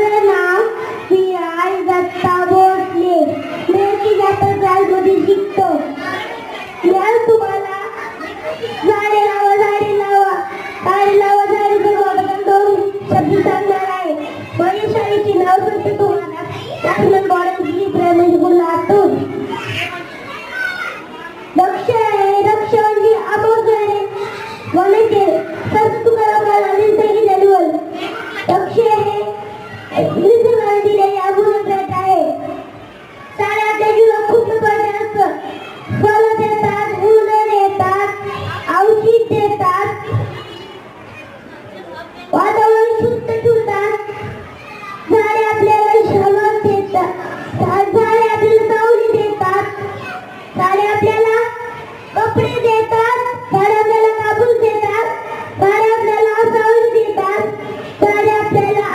माझं नाव विराज दत्ता भोसले. मी जातो क्लासमध्ये शिकतो. मी तुम्हाला झाडे लावा झाडे लावा झाडे लावा झाडे जगवा दोन शब्द सांगणार आहे. माझ्या शाळेचे नाव सांगते तुम्हाला. National model primary school Latur. Daksh आहे. दक्ष म्हणजे अमोघ आहे. म्हणायचे संत तुकाराम महाराजांनी सांगितलेलं दक्ष आहे.